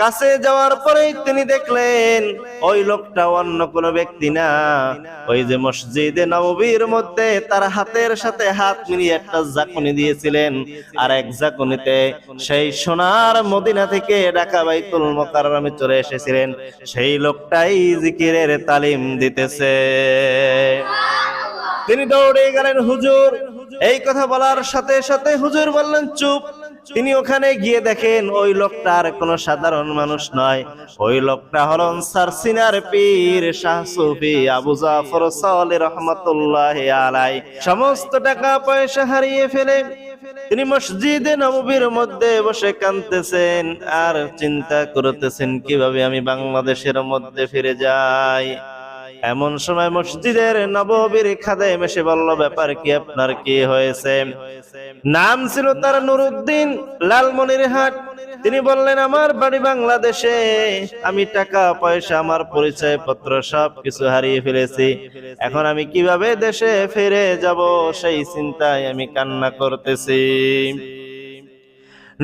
কাছে যাওয়ার পরেই তিনি দেখলেন ওই লোকটা অন্য কোনো ব্যক্তি না, ওই যে মসজিদে নববীর মধ্যে তার হাতের সাথে হাত মিলিয়ে একটা ঝাঁকুনি দিয়েছিলেন, আর এক ঝাঁকুনিতে সেই সোনার মদিনা থেকে ঢাকা বাইতুল মুকাররমে চলে এসেছিলেন, সেই লোকটাই জিকিরের তালিম দিতেছে। তিনি দৌড়ে গেলেন হুজুর। এই কথা বলার সাথে সাথে হুজুর বললেন চুপ। তিনি ওখানে গিয়ে দেখেন ওই লোকটা আর কোনো সাধারণ মানুষ নয়, ওই লোকটা হলেন সারসিনার পীর শাহ সুফি আবু জাফর সালেহ রহমাতুল্লাহি আলাইহি। সমস্ত টাকা পয়সা হারিয়ে ফেলে তিনি মসজিদে নববীর মধ্যে বসে কাঁদতেছেন আর চিন্তা করতেছেন কিভাবে আমি বাংলাদেশের মধ্যে ফিরে যাই। এমন সময় মসজিদের নববীর খাদেম এসে বলল, ব্যাপার কি, আপনার কি হয়েছে? নাম ছিল তার নুরুদ্দিন, লালমনিরহাট। তিনি বললেন, আমার বাড়ি বাংলাদেশে, আমি টাকা পয়সা আমার পরিচয় পত্র সব কিছু হারিয়ে ফেলেছি, এখন আমি কিভাবে দেশে ফিরে যাব সেই চিন্তায় আমি কান্না করতেছি।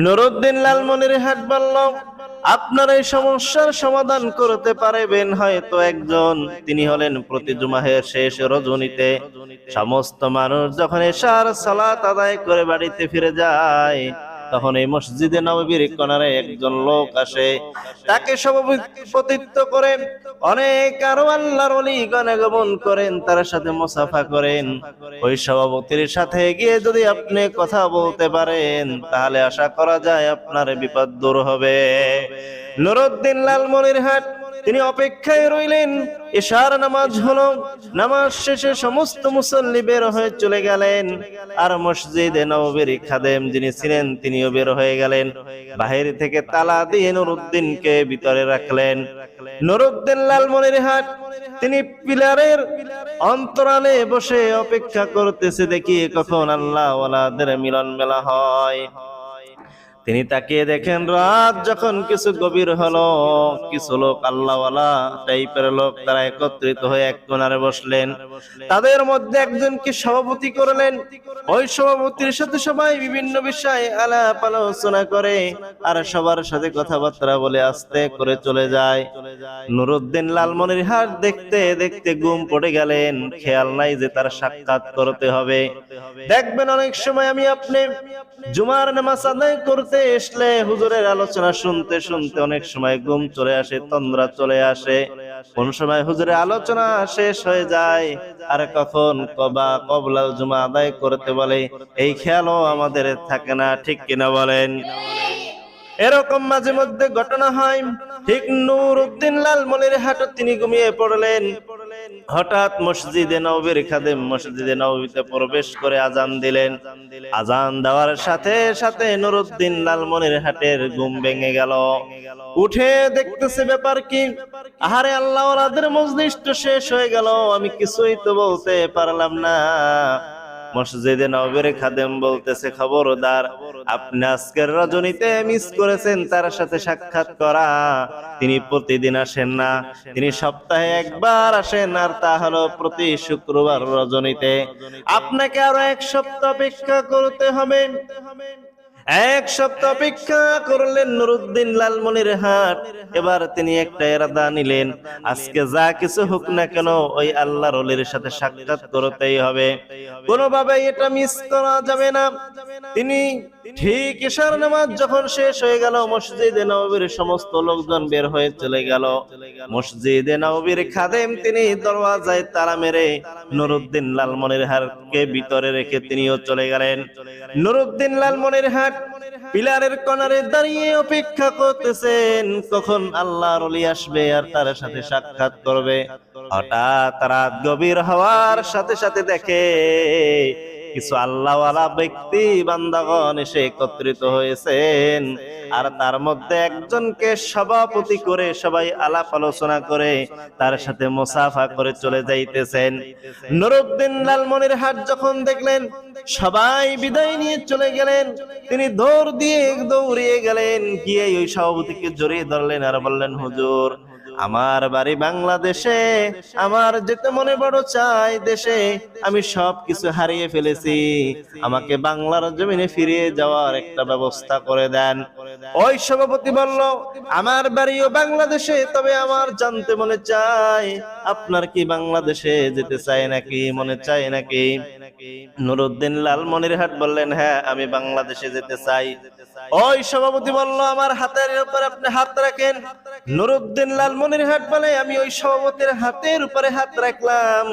নুরুদ্দিন লালমনিরহাট বলল, আপনার এই সমস্যার সমাধান করতে পারবেন হয়তো একজন, তিনি হলেন প্রতি জুমাহের শেষ রজনীতে সমস্ত মানুষ যখন এশার সালাত আদায় করে বাড়িতে ফিরে যায়, তখন এই মসজিদে নববীর কোণারে একজন লোক আসে, তাকে সভাপতিত্ব করেন অনেক আরো আল্লাহর ওলিগণ আগমন করেন, তার সাথে মুসাফা করেন। ওই সভাপতির সাথে গিয়ে যদি আপনি কথা বলতে পারেন তাহলে আশা করা যায় আপনার বিপদ দূর হবে। নুরুদ্দিন লালমনিরহাট তিনি অপেক্ষায় রইলেন। এশার নামাজ হলো, নামাজ শেষে সমস্ত মুসল্লি বের হয়ে চলে গেলেন, আর মসজিদে নববীর খাদেম যিনি ছিলেন তিনিও বের হয়ে গেলেন। বাহির থেকে তালা দিয়ে নুরুদ্দিনকে ভিতরে রাখলেন। নুরুদ্দিন লালমনিরহাট তিনি পিলারের অন্তরালে বসে অপেক্ষা করতেছে, দেখি কখন আল্লাহ ওয়ালাদের মিলন মেলা হয়। তিনি তাকিয়ে দেখেন রাত যখন কিছু গভীর হলো, কিছু লোক আল্লাহওয়ালা টাইপের লোক তারা একত্রিত হয়ে এক কোণারে বসলেন। তাদের মধ্যে একজনকে সভাপতি করলেন। ওই সভাপতির সাথে সবাই বিভিন্ন বিষয়ে আলাপ আলোচনা করে আর সবার সাথে কথাবার্তা বলে আস্তে করে চলে যায়। নুরুদ্দিন লালমনিরহাট দেখতে দেখতে ঘুম পড়ে গেলেন, খেয়াল নাই যে তার সাক্ষাৎ করতে হবে। দেখবেন অনেক সময় আমি আপনি জুমার নামাজ আদায় করতে আসলে হুজুরের আলোচনা শুনতে শুনতে অনেক সময় ঘুম চলে আসে, তন্দ্রা চলে আসে। কোন সময় হুজুরের আলোচনা শেষ হয়ে যায় আর কখন কবলাল জুমা আদায় করতে বলে এই খেয়ালও আমাদের থাকে না, ঠিক কিনা বলেন? এরকম মাঝে মধ্যে ঘটনা হয়। ঠিক নুরুদ্দিন লালমনিরহাট তিনি ঘুমিয়ে পড়লেন। হঠাৎ মসজিদে নববীর খাদেম মসজিদে নববীতে প্রবেশ করে আজান দিলেন। আজান দেওয়ার সাথে সাথে নুরুদ্দিন লালমনিরহাটের ঘুম ভেঙে গেল। উঠে দেখতেছে ব্যাপার কি, আহারে আল্লাহ ওয়ালাদের মজলিস তো শেষ হয়ে গেল, আমি কিছুই তো বলতে পারলাম না। মসজিদে নববীর খাদেম বলতেছে, খবরদার, আপনি আজকের রজনীতে মিস করেছেন তার সাথে সাক্ষাৎ করা। তিনি প্রতিদিন আসেন না, তিনি সপ্তাহে একবার আসেন, আর তা হলো প্রতি শুক্রবার রজনীতে। আপনাকে আরো এক সপ্তাহ অপেক্ষা করতে হবে। এক সপ্তাহ অপেক্ষা করলেন নুরুদ্দিন লালমনিরহাট। এবার তিনি একটা ইরাদা নিলেন, আজকে যা কিছু হোক না কেন ওই আল্লাহর ওলির সাথে সাক্ষাৎ করতেই হবে, কোনোভাবে এটা মিস করা যাবে না। তিনি ঠিক ইশার নামাজ যখন শেষ হয়ে গেল, মসজিদে নববীর সমস্ত লোকজন বের হয়ে চলে গেল। মসজিদে নববীর খাদেম তিনি দরওয়াজায় তালা মেরে নুরুদ্দিন লালমনিরহাটকে ভিতরে রেখে তিনিও চলে গেলেন। নুরুদ্দিন লালমনিরহাট পিলারের কোণারে দাঁড়িয়ে অপেক্ষা করতেছেন কখন আল্লাহর ওলি আসবে আর তার সাথে সাক্ষাৎ করবে। হঠাৎ রাত গভীর হওয়ার সাথে সাথে দেখে কিছু আল্লাহওয়ালা ব্যক্তি বান্দাগণ এসে একত্রিত হয়েছেন, আর তার মধ্যে একজনকে সভাপতি করে সবাই আলাপ আলোচনা করে তার সাথে মুসাফা করে চলে যাইতেছেন। নুরুদ্দিন লালমনিরহাট যখন দেখলেন সবাই বিদায় নিয়ে চলে গেলেন, তিনি দৌড়িয়ে গেলেন, গিয়ে ওই সভাপতিকে জড়িয়ে ধরলেন আর বললেন, হুজুর আমার বাড়ি বাংলাদেশে, আমার যেতে মনে বড় চাই দেশে, আমি সব কিছু হারিয়ে ফেলেছি, আমাকে বাংলার জমিনে ফিরে যাওয়ার একটা ব্যবস্থা করে দেন। ওই সভাপতি বলল, আমার বাড়িও বাংলাদেশে, তবে আমার জানতে মনে চায় আপনার কি বাংলাদেশে যেতে চায় নাকি, মনে চায় নাকি? নুরউদ্দিন লালমনিরহাট বললেন, হ্যাঁ আমি বাংলাদেশে যেতে চাই। ওই সভাপতি বলল, আমার হাতের উপর আপনি হাত রাখেন। নুরউদ্দিন লালমনিরহাট বলে, আমি ওই সভাপতির হাতের উপরে হাত রাখলাম।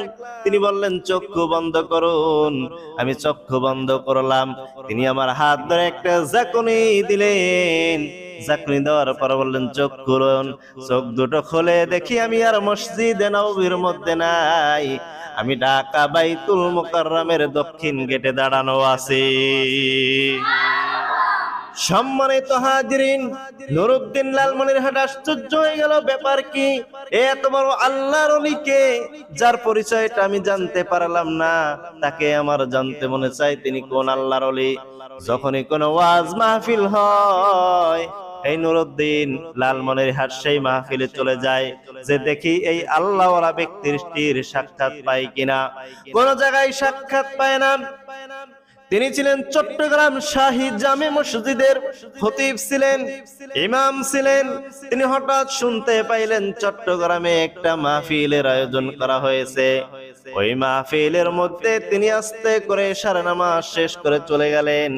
তিনি বললেন, চক্ষু বন্ধ করুন। আমি চক্ষু বন্ধ করলাম। তিনি আমার হাত ধরে একটা ঝাঁকুনি দিলেন। ঝাঁকুনি দেওয়ার পর বললেন, চোখ খুলুন। চোখ দুটো খুলে দেখি আমি আর মসজিদে নববীর মধ্যে নাই, আমি ঢাকা বাইতুল মুকাররমের দক্ষিণ গেটে দাঁড়ানো আছি। সম্মানিত হাজিরিন, নুরউদ্দিন লালমনিরহাট আশ্চর্য হয়ে গেল, ব্যাপার কি? এত বড় আল্লাহর ওলিকে, যার পরিচয়টা আমি জানতে পারলাম না, তাকে আমার জানতে মনে চাই তিনি কোন আল্লাহর ওলি। যখনই কোনো ওয়াজ মাহফিল হয়, এই নুরউদ্দিন লালমনিরহাট সেই মাহফিলে চলে যায়, যে দেখি এই আল্লাহওয়ালা ব্যক্তির সাক্ষাৎ পাই কিনা। কোন জায়গায় সাক্ষাৎ পায় না। তিনি ছিলেন চট্টগ্রাম শাহী জামে মসজিদের খতিব ছিলেন, ইমাম ছিলেন। তিনি হঠাৎ শুনতে পাইলেন চট্টগ্রামে একটা মাহফিলের আয়োজন করা হয়েছে। ওই মাহফিলের মধ্যে তিনি আস্তে করে সারা নামাজ শেষ করে চলে গেলেন।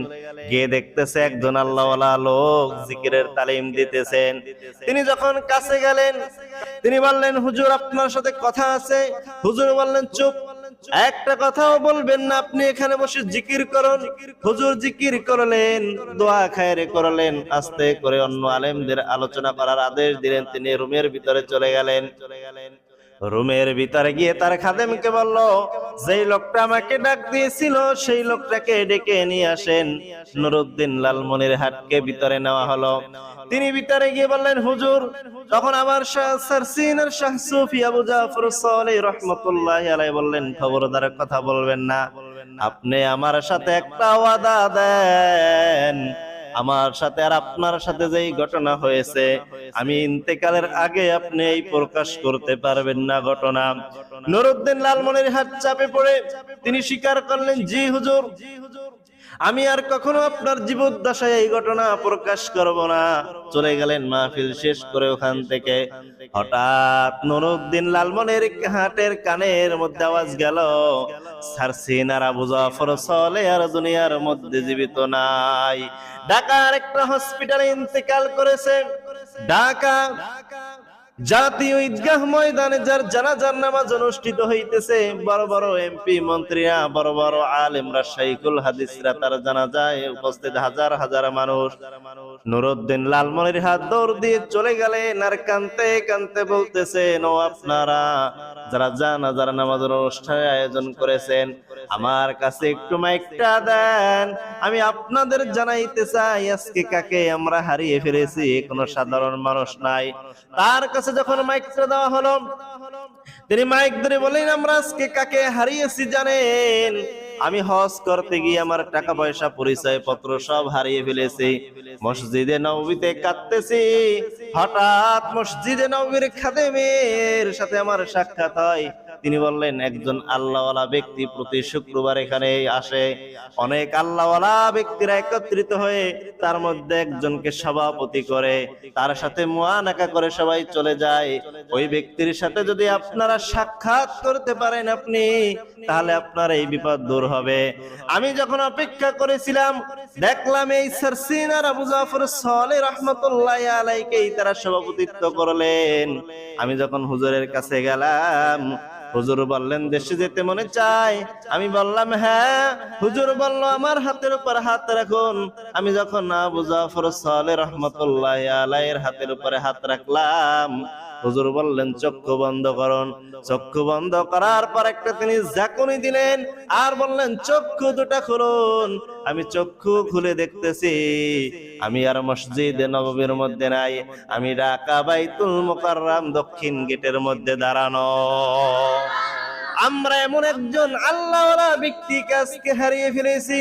গিয়ে দেখতেছে একজন আল্লাহওয়ালা লোক জিকিরের তালিম দিতেছেন। তিনি যখন কাছে গেলেন, তিনি বললেন, হুজুর আপনার সাথে কথা আছে। হুজুর বললেন, চুপ, একটা কথাও বলবেন না, আপনি এখানে বসে জিকির করুন। হুজুর জিকির করলেন, দোয়া খায়রে করলেন, আস্তে করে অন্য আলেমদের আলোচনা করার আদেশ দিলেন। তিনি রুমের ভিতরে চলে গেলেন। রুমের ভিতরে গিয়ে তার খাদেমকে বলল, যেই লোকটা আমাকে ডাক দিয়েছিল সেই লোকটাকে ডেকে নিয়ে আসেন। নুরউদ্দিন লালমনিরহাটকে ভিতরে নেওয়া হলো। তিনি ভিতরে গিয়ে বললেন, হুজুর, তখন আমার সারসিনের শাহ সুফি আবু জাফর সালেহ রাহমাতুল্লাহি আলাইহি বললেন, খবরদার কথা বলবেন না, আপনি আমার সাথে একটা ওয়াদা দেন, আমার সাথে আর আপনার সাথে যেই ঘটনা হয়েছে, আমি ইন্তেকালের আগে আপনি এই প্রকাশ করতে পারবেন না ঘটনা। নুরউদ্দিন লালমনিরহাট চাপে পড়ে তিনি স্বীকার করলেন, জি হুজুর, আমি আর কখনো আপনার জীবদ্দশায় এই ঘটনা প্রকাশ করব না। চলে গেলেন। মাহফিল শেষ করে ওখান থেকে হঠাৎ নুরউদ্দিন লালমনিরহাটের কানের মধ্যে আওয়াজ গেল, সারসিন আর আবু জাফর সালেহ আর দুনিয়ার মধ্যে জীবিত নাই, ঢাকার একটা হসপিটালে ইন্তেকাল করেছে। ঢাকা জাতীয় ঈদগাহ ময়দানে যার জানাজার নামাজ অনুষ্ঠিত হইতেছে, বড় বড় এমপি মন্ত্রীরা, বড় বড় আলেমরা, শাইখুল হাদিসরা তার জানাজায় উপস্থিত, হাজার হাজার মানুষ। নুরউদ্দিন লালমনিরহাট দৌড় দিয়ে চলে গেলেন আর কানতে কানতে বলতেছেন, ও আপনারা যারা জানাজার নামাজের অনুষ্ঠানের আয়োজন করেছেন, আমার কাছে একটু মাইকটা দেন, আমি আপনাদের জানাইতে চাই আজকে কাকে আমরা হারিয়ে ফেলেছি। কোনো সাধারণ মানুষ নাই। তার কাছে যখন মাইকটা দেওয়া হলো, তিনি মাইক ধরে বলেন, আমরা আজকে কাকে হারিয়েছি জানেন? আমি হজ করতে গিয়ে আমার টাকা পয়সা পরিচয় পত্র সব হারিয়ে ফেলেছি, মসজিদে নববীতে কাঁদতেছি। হঠাৎ মসজিদে নববীর খাদেমের সাথে আমার সাক্ষাৎ হয়। তিনি বললেন, একজন আল্লাহওয়ালা ব্যক্তি প্রতি শুক্রবার এখানে আসে, অনেক আল্লাহওয়ালা ব্যক্তিরা একত্রিত হয়ে তার মধ্যে একজনকে সভাপতি করে, তার সাথে মুআনাকা করে সবাই চলে যায়। ওই ব্যক্তির সাথে যদি আপনারা সাক্ষাৎ করতে পারেন আপনি, তাহলে আপনার এই বিপদ দূর হবে। আমি যখন অপেক্ষা করেছিলাম, দেখলাম এই সারসিন আর আবু জাফর সালেহ রাহমাতুল্লাহি আলাইহিকেই তারা সভাপতিত্ব করলেন। আমি যখন হুজুরের কাছে গেলাম, হুজুর বললেন, দেশে যেতে মনে চায়? আমি বললাম, হ্যাঁ। হুজুর বলল, আমার হাতের উপর হাত রাখুন। আমি যখন আবু জাফর সালেহ রাহমাতুল্লাহি আলাইহির হাতের উপরে হাত রাখলাম, হুজুর বললেন, চক্ষু বন্ধ করুন। চক্ষু বন্ধ করার পর একটা তিনি ঝাঁকুনি দিলেন আর বললেন, চক্ষু দুটা খুলুন। আমি চক্ষু খুলে দেখতেছি আমি আর মসজিদে নববীর মধ্যে নাই, আমি ঢাকা বাইতুল মুকাররম দক্ষিণ গেটের মধ্যে দাঁড়ানো। আমরা এমন একজন আল্লাহওয়ালা ব্যক্তিকে আজকে হারিয়ে ফেলেছি।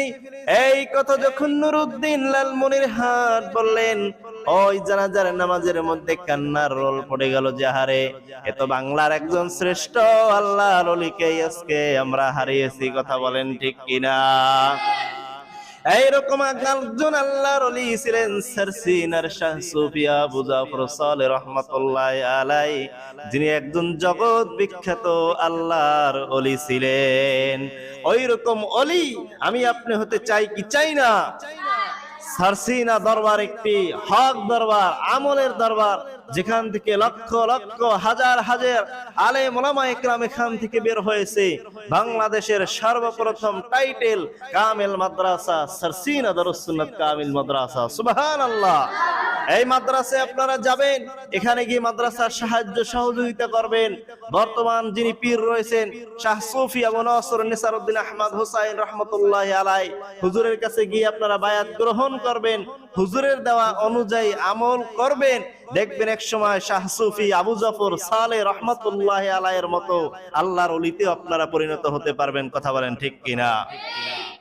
এই কথা যখন নুরুদ্দিন লাল মনিরহাট বললেন, ওই জানাজার নামাজের মধ্যে কান্নার রোল পড়ে গেল যে হারে এত বাংলার একজন শ্রেষ্ঠ আল্লাহর ওলিকে আজকে আমরা হারিয়েছি। কথা বলেন ঠিক কিনা? এইরকম একজন আল্লাহর ওলি ছিলেন সারসিনার শাহ সুফি আবু জাফর সালেহ রাহমাতুল্লাহি আলাইহি, যিনি একজন জগৎ বিখ্যাত আল্লাহর ওলি ছিলেন। ওইরকম ওলি আমি আপনি হতে চাই কি চাই না? সারসিনা দরবার একটি হক দরবার, আমলের দরবার, যেখান থেকে লক্ষ লক্ষ হাজার হাজার আলেম ওলামা ইকরাম এখান থেকে বের হয়েছে। বাংলাদেশের সর্বপ্রথম টাইটেল কামিল মাদ্রাসা সারসিনা দারুস সুন্নাত কামিল মাদ্রাসা। সুবহানাল্লাহ। এই মাদ্রাসায় আপনারা যাবেন, এখানে গিয়ে মাদ্রাসার সাহায্য সহযোগিতা করবেন। বর্তমান যিনি পীর রয়েছেন শাহ সুফি আবু নসর নিসারউদ্দিন আহমদ হুসাইন রাহমাতুল্লাহি আলাইহি, হুজুরের কাছে গিয়ে আপনারা বায়াত গ্রহণ করবেন, হুজুরের দেওয়া অনুযায়ী আমল করবেন। দেখবেন এক সময় শাহ সুফি আবু জাফর সালেহ রাহমাতুল্লাহি আলাইহির মতো আল্লাহর ওলিতে আপনারা পরিণত হতে পারবেন। কথা বলেন ঠিক কিনা?